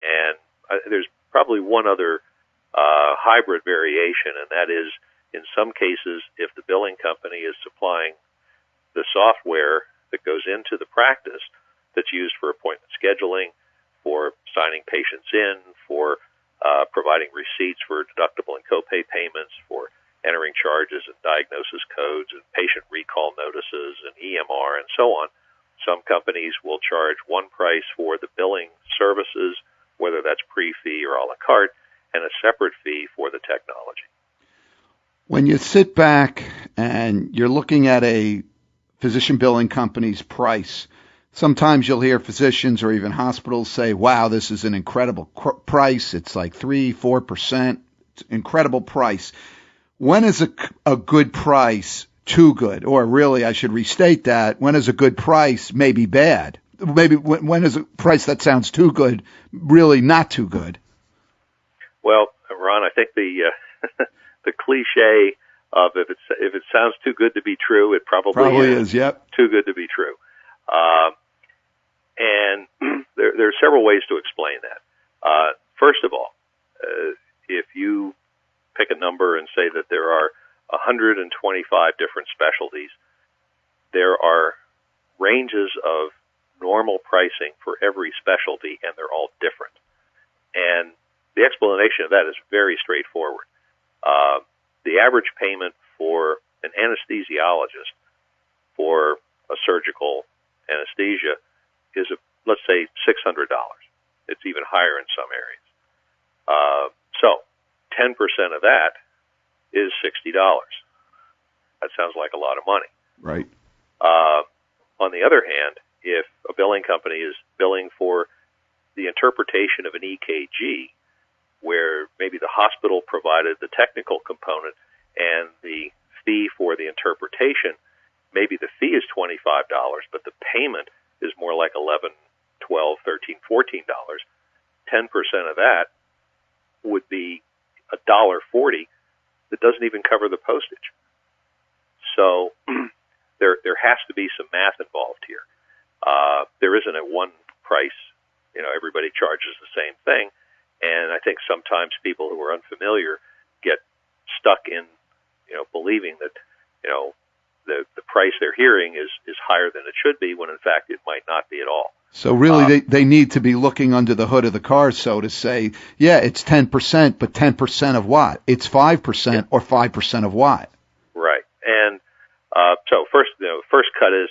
And there's probably one other hybrid variation, and that is, in some cases, if the billing company is supplying the software that goes into the practice that's used for appointment scheduling, for signing patients in, for providing receipts for deductible and copay payments, for entering charges and diagnosis codes and patient recall notices and EMR and so on, some companies will charge one price for the billing services, whether that's pre-fee or a la carte, and a separate fee for the technology. When you sit back and you're looking at a physician billing company's price, sometimes you'll hear physicians or even hospitals say, wow, this is an incredible price. It's like 3-4%. It's an incredible price. When is a good price too good? Or really, I should restate that. When is a good price maybe bad? Maybe when is a price that sounds too good really not too good? Well, Ron, I think the the cliche of if it sounds too good to be true, it probably is. Yep. Too good to be true. And there are several ways to explain that. First of all, if you pick a number and say that there are 125 different specialties, there are ranges of normal pricing for every specialty, and they're all different. And the explanation of that is very straightforward. The average payment for an anesthesiologist for a surgical anesthesia is, let's say, $600. It's even higher in some areas. So 10% of that is $60. That sounds like a lot of money. Right. On the other hand, if a billing company is billing for the interpretation of an EKG, where maybe the hospital provided the technical component and the fee for the interpretation, maybe the fee is $25, but the payment is more like $11, $12, $13, $14. 10% of that would be $1.40 that doesn't even cover the postage. So there has to be some math involved here. There isn't a one price, everybody charges the same thing. And I think sometimes people who are unfamiliar get stuck in, believing that, the price they're hearing is higher than it should be, when in fact it might not be at all. So really they need to be looking under the hood of the car, so to say, yeah, it's 10%, but 10% of what? It's 5% or 5% of what? Right. And so first cut is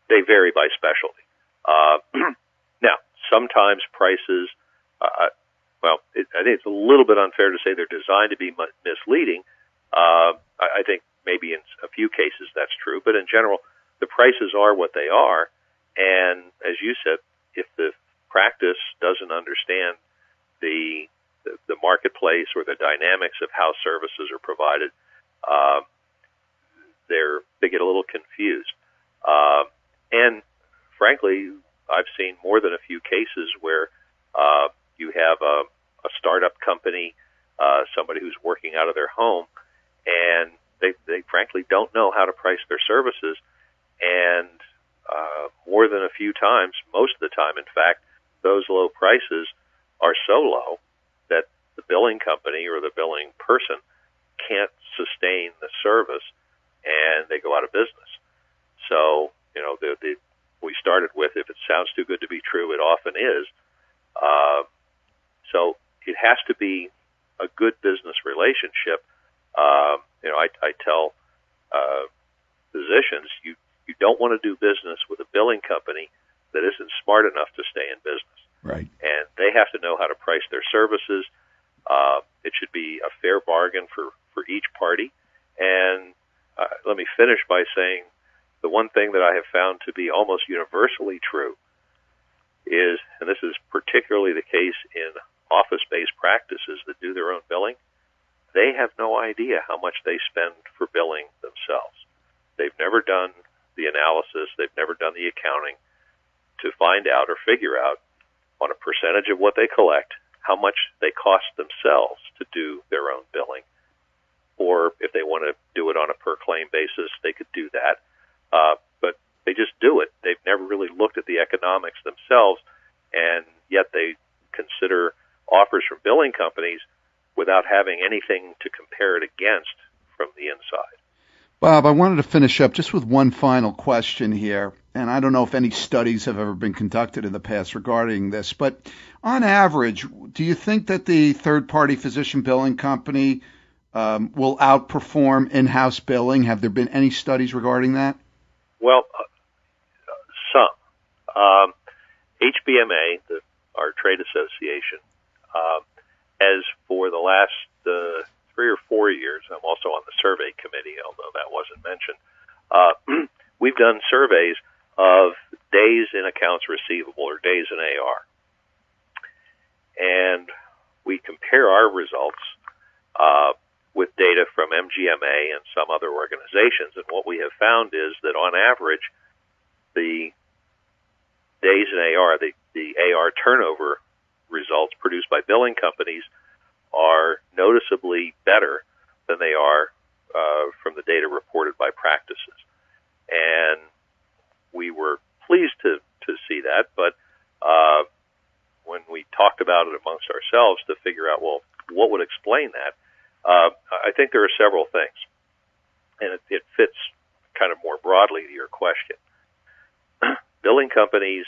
they vary by specialty. Now, sometimes prices, I think it's a little bit unfair to say they're designed to be misleading. I think maybe in a few cases that's true, but in general, the prices are what they are. And as you said, if the practice doesn't understand the marketplace or the dynamics of how services are provided, they get a little confused. And frankly, I've seen more than a few cases where you have a startup company, somebody who's working out of their home, and they frankly don't know how to price their services. And more than a few times, most of the time, in fact, those low prices are so low that the billing company or the billing person can't sustain the service, and they go out of business. So, we started with, if it sounds too good to be true, it often is. So it has to be a good business relationship. I tell physicians, you don't want to do business with a billing company that isn't smart enough to stay in business. Right. And they have to know how to price their services. It should be a fair bargain for each party. And let me finish by saying the one thing that I have found to be almost universally true is, and this is particularly the case in office-based practices that do their own billing, they have no idea how much they spend for billing themselves. They've never done the analysis, they've never done the accounting to find out or figure out on a percentage of what they collect how much they cost themselves to do their own billing. Or if they want to do it on a per-claim basis, they could do that. But they just do it. They've never really looked at the economics themselves, and yet they consider offers from billing companies without having anything to compare it against from the inside. Bob, I wanted to finish up just with one final question here, and I don't know if any studies have ever been conducted in the past regarding this, but on average, do you think that the third-party physician billing company will outperform in-house billing? Have there been any studies regarding that? Well, some. HBMA, our trade association, has for the last 3 or 4 years, I'm also on the survey committee, although that wasn't mentioned, we've done surveys of days in accounts receivable or days in AR. And we compare our results with data from MGMA and some other organizations, and what we have found is that on average, the days in AR, the AR turnover results produced by billing companies are noticeably better than they are from the data reported by practices. And we were pleased to see that, but when we talked about it amongst ourselves to figure out, well, what would explain that, I think there are several things, and it fits kind of more broadly to your question. Billing companies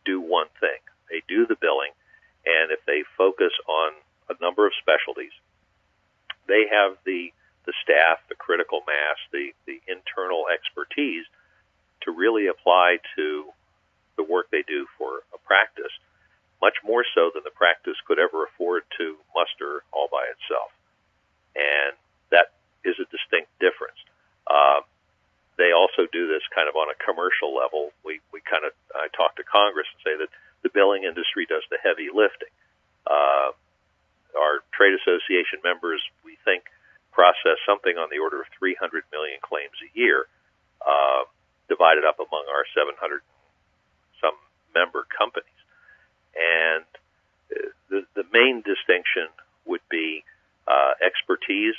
do one thing. They do the billing, and if they focus on a number of specialties, they have the staff, the critical mass, the internal expertise to really apply to the work they do for a practice, much more so than the practice could ever afford to muster all by itself. And that is a distinct difference. They also do this kind of on a commercial level. I talk to Congress and say that the billing industry does the heavy lifting. Our trade association members, we think, process something on the order of 300 million claims a year, divided up among our 700 some member companies. And the main distinction would be expertise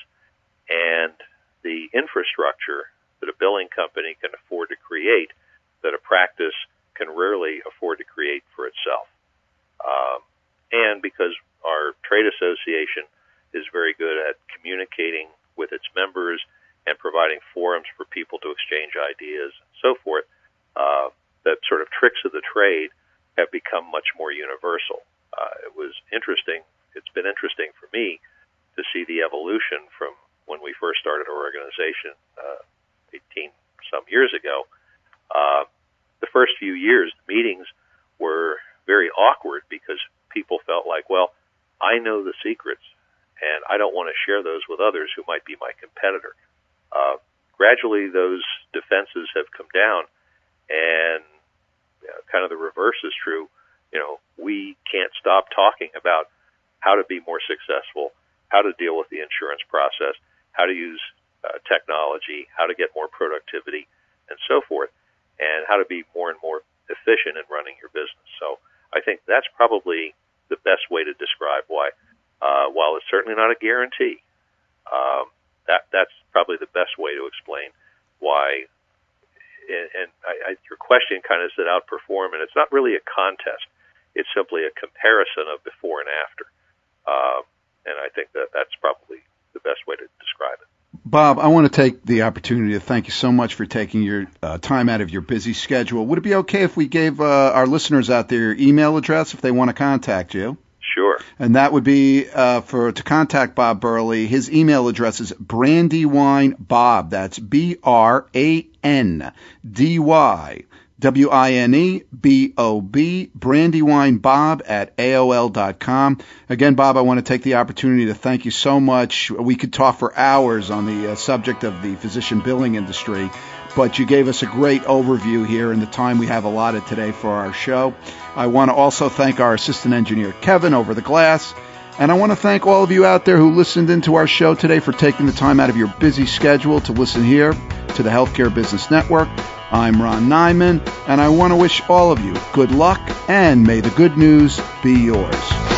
and the infrastructure that a billing company can afford to create that a practice can rarely afford to create for itself. And because our trade association is very good at communicating with its members and providing forums for people to exchange ideas and so forth, that sort of tricks of the trade have become much more universal. It was interesting. It's been interesting for me to see the evolution from when we first started our organization 18 some years ago. The first few years, the meetings were very awkward because people felt like, well, I know the secrets, and I don't want to share those with others who might be my competitor. Gradually, those defenses have come down, and kind of the reverse is true. We can't stop talking about how to be more successful, how to deal with the insurance process, how to use technology, how to get more productivity, and so forth, and how to be more and more efficient in running your business. So I think that's probably the best way to describe why, while it's certainly not a guarantee, that's probably the best way to explain why. And your question kind of said outperform, and it's not really a contest. It's simply a comparison of before and after. And I think that's probably the best way to describe it. Bob, I want to take the opportunity to thank you so much for taking your time out of your busy schedule. Would it be okay if we gave our listeners out there your email address if they want to contact you? Sure. And that would be to contact Bob Burleigh. His email address is Brandywine Bob. That's BRANDYWINEBOB, BrandywineBob@AOL.com. Again, Bob, I want to take the opportunity to thank you so much. We could talk for hours on the subject of the physician billing industry, but you gave us a great overview here in the time we have allotted today for our show. I want to also thank our assistant engineer, Kevin, over the glass. And I want to thank all of you out there who listened into our show today for taking the time out of your busy schedule to listen here to the Healthcare Business Network. I'm Ron Nyman, and I want to wish all of you good luck, and may the good news be yours.